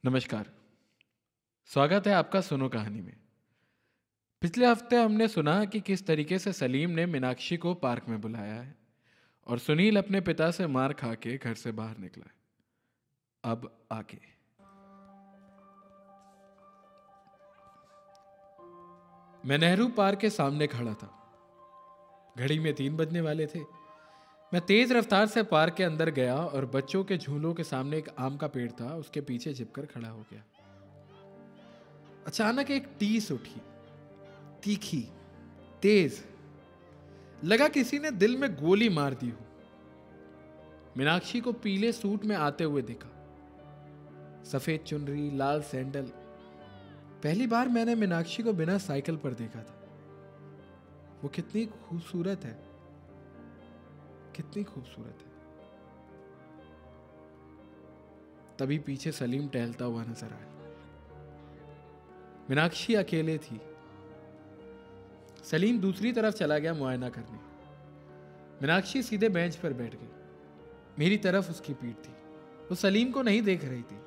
नमस्कार। स्वागत है आपका सुनो कहानी में। पिछले हफ्ते हमने सुना कि किस तरीके से सलीम ने मीनाक्षी को पार्क में बुलाया है और सुनील अपने पिता से मार खा के घर से बाहर निकला है। अब आगे मैं नेहरू पार्क के सामने खड़ा था। घड़ी में 3 बजने वाले थे। मैं तेज रफ्तार से पार्क के अंदर गया और बच्चों के झूलों के सामने एक आम का पेड़ था, उसके पीछे छिपकर खड़ा हो गया। अचानक एक टीस उठी, तीखी, तेज। लगा किसी ने दिल में गोली मार दी हो। मीनाक्षी को पीले सूट में आते हुए देखा, सफेद चुनरी, लाल सैंडल। पहली बार मैंने मीनाक्षी को बिना साइकिल पर देखा था। वो कितनी खूबसूरत है, कितनी खूबसूरत है। तभी पीछे सलीम टहलता हुआ नजर आया। मीनाक्षी अकेले थी। सलीम दूसरी तरफ चला गया मुआयना करने। मीनाक्षी सीधे बेंच पर बैठ गई। मेरी तरफ उसकी पीठ थी। वो सलीम को नहीं देख रही थी।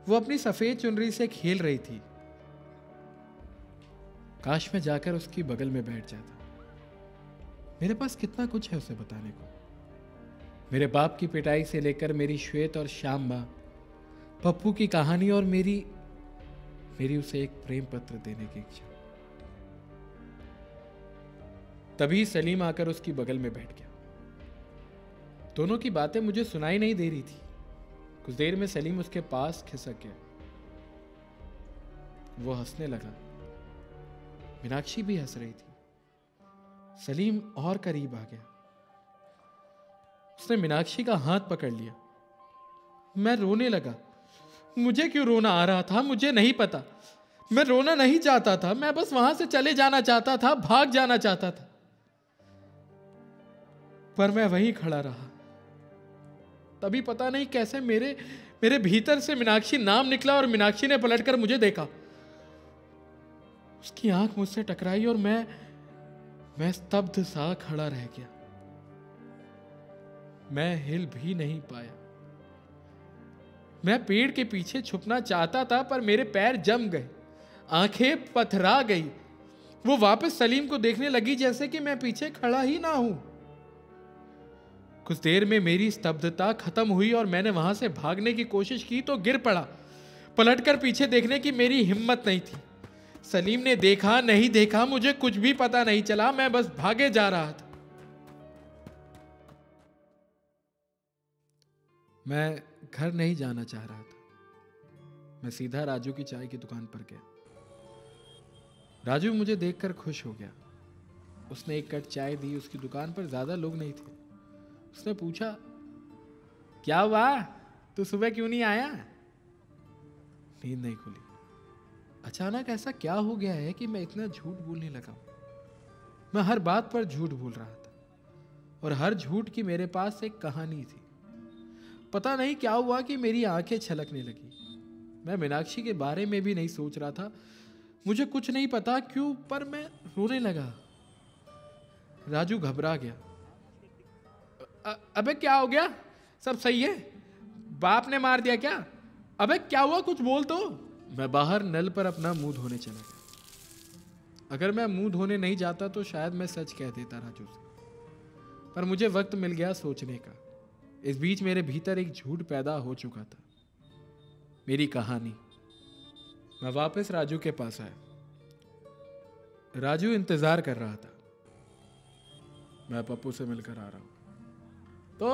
वो अपनी सफेद चुनरी से खेल रही थी। काश मैं जाकर उसकी बगल में बैठ जाता। मेरे पास कितना कुछ है उसे बताने को। मेरे बाप की पिटाई से लेकर मेरी श्वेत और श्याम मां, पप्पू की कहानी और मेरी उसे एक प्रेम पत्र देने की इच्छा। तभी सलीम आकर उसकी बगल में बैठ गया। दोनों की बातें मुझे सुनाई नहीं दे रही थी। कुछ देर में सलीम उसके पास खिसक गया। वो हंसने लगा। मीनाक्षी भी हंस रही थी। सलीम और करीब आ गया। उसने मीनाक्षी का हाथ पकड़ लिया। मैं रोने लगा। मुझे क्यों रोना आ रहा था मुझे नहीं पता। मैं रोना नहीं चाहता था। मैं बस वहां से चले जाना चाहता था, भाग जाना चाहता था। पर मैं वहीं खड़ा रहा। तभी पता नहीं कैसे मेरे भीतर से मीनाक्षी नाम निकला और मीनाक्षी ने पलटकर मुझे देखा। उसकी आंख मुझसे टकराई और मैं स्तब्ध सा खड़ा रह गया। मैं हिल भी नहीं पाया। मैं पेड़ के पीछे छुपना चाहता था पर मेरे पैर जम गए, आंखें पथरा गई। वो वापस सलीम को देखने लगी जैसे कि मैं पीछे खड़ा ही ना हूं। कुछ देर में मेरी स्तब्धता खत्म हुई और मैंने वहां से भागने की कोशिश की तो गिर पड़ा। पलटकर पीछे देखने की मेरी हिम्मत नहीं थी। सलीम ने देखा नहीं देखा मुझे कुछ भी पता नहीं चला। मैं बस भागे जा रहा था। मैं घर नहीं जाना चाह रहा था। मैं सीधा राजू की चाय की दुकान पर गया। राजू मुझे देखकर खुश हो गया। उसने एक कट चाय दी। उसकी दुकान पर ज्यादा लोग नहीं थे। उसने पूछा, क्या हुआ, तू सुबह क्यों नहीं आया? नींद नहीं खुली। अचानक ऐसा क्या हो गया है कि मैं इतना झूठ बोलने लगा। मैं हर बात पर झूठ बोल रहा था और हर झूठ की मेरे पास एक कहानी थी। पता नहीं क्या हुआ कि मेरी आंखें छलकने लगी। मैं मीनाक्षी के बारे में भी नहीं सोच रहा था। मुझे कुछ नहीं पता क्यों, पर मैं रोने लगा। राजू घबरा गया। अबे क्या हो गया? सब सही है? बाप ने मार दिया क्या? अबे क्या हुआ, कुछ बोल तो। मैं बाहर नल पर अपना मुंह धोने चला गया। अगर मैं मुंह धोने नहीं जाता तो शायद मैं सच कह देता राजू से, पर मुझे वक्त मिल गया सोचने का। इस बीच मेरे भीतर एक झूठ पैदा हो चुका था, मेरी कहानी। मैं वापस राजू के पास आया। राजू इंतजार कर रहा था। मैं पप्पू से मिलकर आ रहा हूं। तो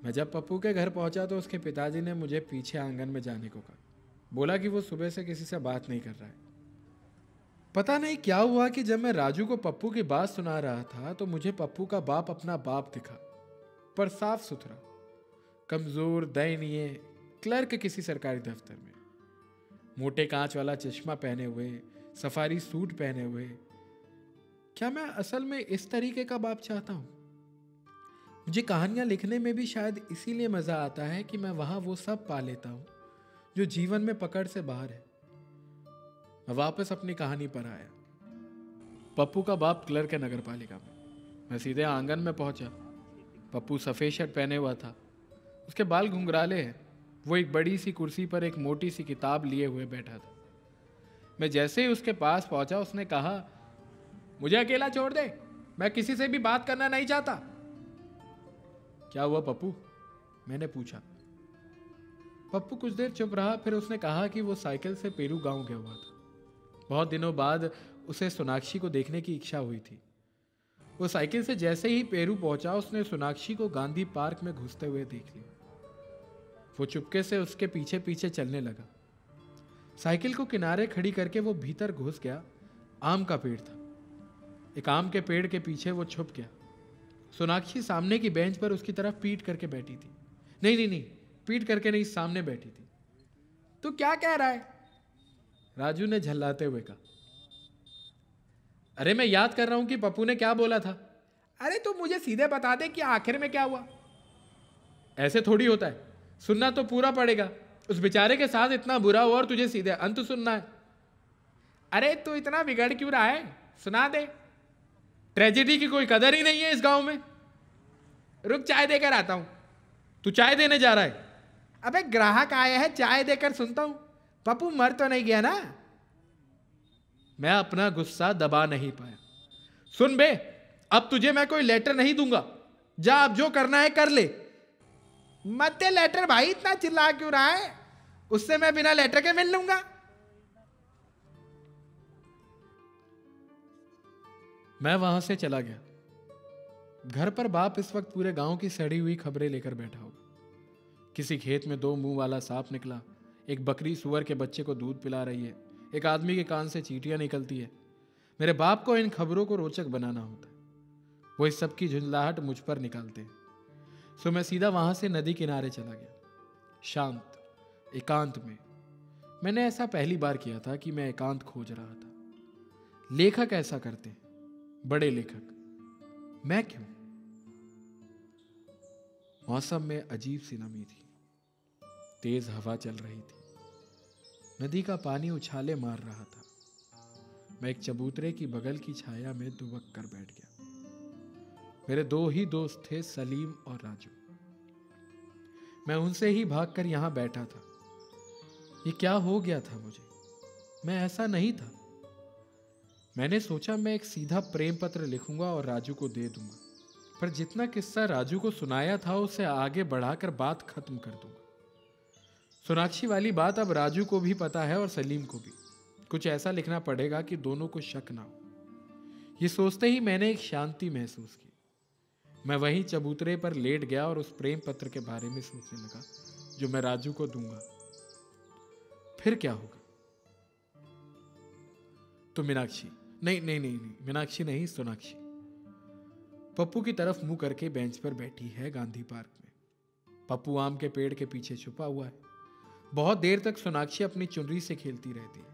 मैं जब पप्पू के घर पहुंचा तो उसके पिताजी ने मुझे पीछे आंगन में जाने को कहा। बोला कि वो सुबह से किसी से बात नहीं कर रहा है। पता नहीं क्या हुआ कि जब मैं राजू को पप्पू की बात सुना रहा था तो मुझे पप्पू का बाप अपना बाप दिखा, पर साफ सुथरा, कमजोर, दयनीय, क्लर्क किसी सरकारी दफ्तर में, मोटे कांच वाला चश्मा पहने हुए, सफारी सूट पहने हुए। क्या मैं असल में इस तरीके का बाप चाहता हूं? मुझे कहानियां लिखने में भी शायद इसीलिए मजा आता है कि मैं वहां वो सब पा लेता हूं जो जीवन में पकड़ से बाहर है। मैं वापस अपनी कहानी पर आया। पप्पू का बाप क्लर्क है नगर पालिका में। मैं सीधे आंगन में पहुंचा। पप्पू सफेद शर्ट पहने हुआ था। उसके बाल घुंघराले हैं। वो एक बड़ी सी कुर्सी पर एक मोटी सी किताब लिए हुए बैठा था। मैं जैसे ही उसके पास पहुंचा उसने कहा, मुझे अकेला छोड़ दे, मैं किसी से भी बात करना नहीं चाहता। क्या हुआ पप्पू? मैंने पूछा। पप्पू कुछ देर चुप रहा, फिर उसने कहा कि वो साइकिल से पेरू गांव गया हुआ था। बहुत दिनों बाद उसे सोनाक्षी को देखने की इच्छा हुई थी। वो साइकिल से जैसे ही पेरू पहुंचा उसने सोनाक्षी को गांधी पार्क में घुसते हुए देख लिया। वो चुपके से उसके पीछे पीछे चलने लगा। साइकिल को किनारे खड़ी करके वो भीतर घुस गया। आम का पेड़ था। एक आम के पेड़ के पीछे वो छुप गया। सोनाक्षी सामने की बेंच पर उसकी तरफ पीट करके बैठी थी। नहीं, पीट करके नहीं, सामने बैठी थी। तू क्या कह रहा है? राजू ने झल्लाते हुए कहा। अरे मैं याद कर रहा हूं कि पप्पू ने क्या बोला था। अरे तू मुझे सीधे बता दे कि आखिर में क्या हुआ। ऐसे थोड़ी होता है, सुनना तो पूरा पड़ेगा। उस बेचारे के साथ इतना बुरा हुआ और तुझे सीधे अंत सुनना है। अरे तू इतना बिगड़ क्यों रहा है, सुना दे। ट्रेजेडी की कोई कदर ही नहीं है इस गांव में। रुक, चाय देकर आता हूं। तू चाय देने जा रहा है? अबे ग्राहक आया है, चाय देकर सुनता हूं। पप्पू मर तो नहीं गया ना? मैं अपना गुस्सा दबा नहीं पाया। सुन बे, अब तुझे मैं कोई लेटर नहीं दूंगा। जा, अब जो करना है कर ले। मत दे लेटर भाई, इतना चिल्ला क्यों रहा है? उससे मैं बिना लेटर के मिल लूंगा। मैं वहां से चला गया। घर पर बाप इस वक्त पूरे गांव की सड़ी हुई खबरें लेकर बैठा होगा। किसी खेत में 2 मुंह वाला सांप निकला, एक बकरी सुअर के बच्चे को दूध पिला रही है, एक आदमी के कान से चींटियां निकलती है। मेरे बाप को इन खबरों को रोचक बनाना होता है। वो इस सब की झुंझलाहट मुझ पर निकालते हैं। सो मैं सीधा वहां से नदी किनारे चला गया। शांत, एकांत में। मैंने ऐसा पहली बार किया था कि मैं एकांत खोज रहा था। लेखक ऐसा करते हैं, बड़े लेखक। मैं क्यों? मौसम में अजीब सी नमी थी। तेज हवा चल रही थी। नदी का पानी उछाले मार रहा था। मैं एक चबूतरे की बगल की छाया में दुबक कर बैठ गया। मेरे 2 ही दोस्त थे, सलीम और राजू। मैं उनसे ही भागकर यहां बैठा था। ये क्या हो गया था मुझे? मैं ऐसा नहीं था। मैंने सोचा मैं एक सीधा प्रेम पत्र लिखूंगा और राजू को दे दूंगा, पर जितना किस्सा राजू को सुनाया था उसे आगे बढ़ाकर बात खत्म कर दूंगा। सोनाक्षी वाली बात अब राजू को भी पता है और सलीम को भी। कुछ ऐसा लिखना पड़ेगा कि दोनों को शक ना हो। ये सोचते ही मैंने एक शांति महसूस की। मैं वहीं चबूतरे पर लेट गया और उस प्रेम पत्र के बारे में सोचने लगा जो मैं राजू को दूंगा। फिर क्या होगा? तो मीनाक्षी, नहीं, मीनाक्षी नहीं, सोनाक्षी पप्पू की तरफ मुंह करके बेंच पर बैठी है गांधी पार्क में। पप्पू आम के पेड़ के पीछे छुपा हुआ है। बहुत देर तक सोनाक्षी अपनी चुनरी से खेलती रहती है।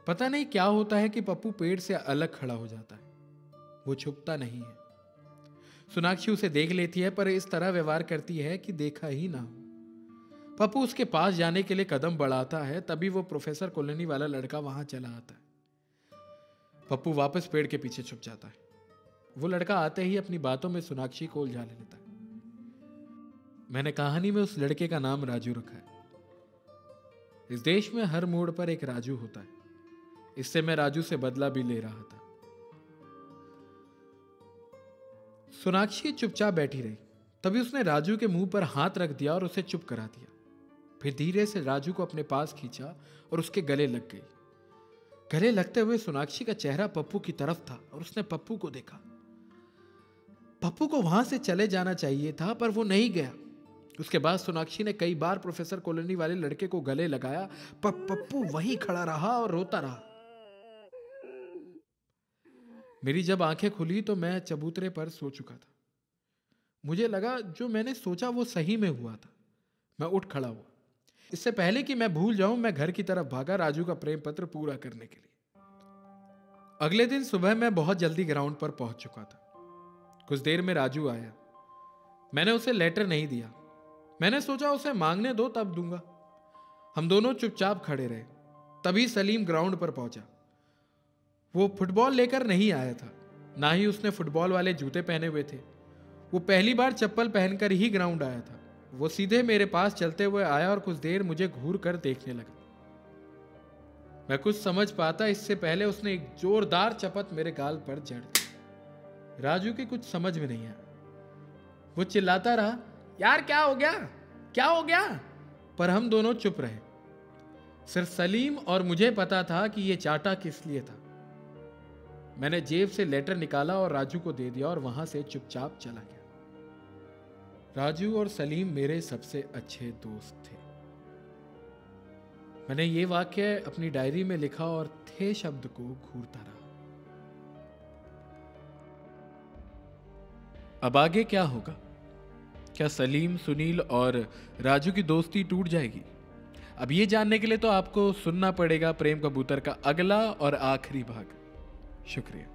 पता नहीं क्या होता है कि पप्पू पेड़ से अलग खड़ा हो जाता है। वो छुपता नहीं है। सोनाक्षी उसे देख लेती है, पर इस तरह व्यवहार करती है कि देखा ही ना हो। पप्पू उसके पास जाने के लिए कदम बढ़ाता है, तभी वो प्रोफेसर कॉलोनी वाला लड़का वहां चला आता है। पप्पू वापस पेड़ के पीछे छुप जाता है। वो लड़का आते ही अपनी बातों में सोनाक्षी को उलझा लेता है। मैंने कहानी में उस लड़के का नाम राजू रखा है। इस देश में हर मोड़ पर एक राजू होता है। इससे मैं राजू से बदला भी ले रहा था। सोनाक्षी चुपचाप बैठी रही। तभी उसने राजू के मुंह पर हाथ रख दिया और उसे चुप करा दिया। फिर धीरे से राजू को अपने पास खींचा और उसके गले लग गई। गले लगते हुए सोनाक्षी का चेहरा पप्पू की तरफ था और उसने पप्पू को देखा। पप्पू को वहां से चले जाना चाहिए था, पर वो नहीं गया। उसके बाद सोनाक्षी ने कई बार प्रोफेसर कॉलोनी वाले लड़के को गले लगाया, पर पप्पू वहीं खड़ा रहा और रोता रहा। मेरी जब आंखें खुली तो मैं चबूतरे पर सो चुका था। मुझे लगा जो मैंने सोचा वो सही में हुआ था। मैं उठ खड़ा हुआ। इससे पहले कि मैं भूल जाऊं, मैं घर की तरफ भागा राजू का प्रेम पत्र पूरा करने के लिए। अगले दिन सुबह मैं बहुत जल्दी ग्राउंड पर पहुंच चुका था। कुछ देर में राजू आया। मैंने उसे लेटर नहीं दिया। मैंने सोचा उसे मांगने दो, तब दूंगा। हम दोनों चुपचाप खड़े रहे। तभी सलीम ग्राउंड पर पहुंचा। वो फुटबॉल लेकर नहीं आया था, ना ही उसने फुटबॉल वाले जूते पहने हुए थे। वो पहली बार चप्पल पहनकर ही ग्राउंड आया था। वो सीधे मेरे पास चलते हुए आया और कुछ देर मुझे घूर कर देखने लगा। मैं कुछ समझ पाता इससे पहले उसने एक जोरदार चपत मेरे गाल पर जड़ दी। राजू की कुछ समझ में नहीं आया। वो चिल्लाता रहा, यार क्या हो गया, क्या हो गया? पर हम दोनों चुप रहे। सिर्फ सलीम और मुझे पता था कि यह चाटा किस लिए था। मैंने जेब से लेटर निकाला और राजू को दे दिया और वहां से चुपचाप चला गया। राजू और सलीम मेरे सबसे अच्छे दोस्त थे। मैंने ये वाक्य अपनी डायरी में लिखा और थे शब्द को घूरता रहा। अब आगे क्या होगा? क्या सलीम, सुनील और राजू की दोस्ती टूट जाएगी? अब ये जानने के लिए तो आपको सुनना पड़ेगा प्रेम कबूतर का अगला और आखिरी भाग। शुक्रिया।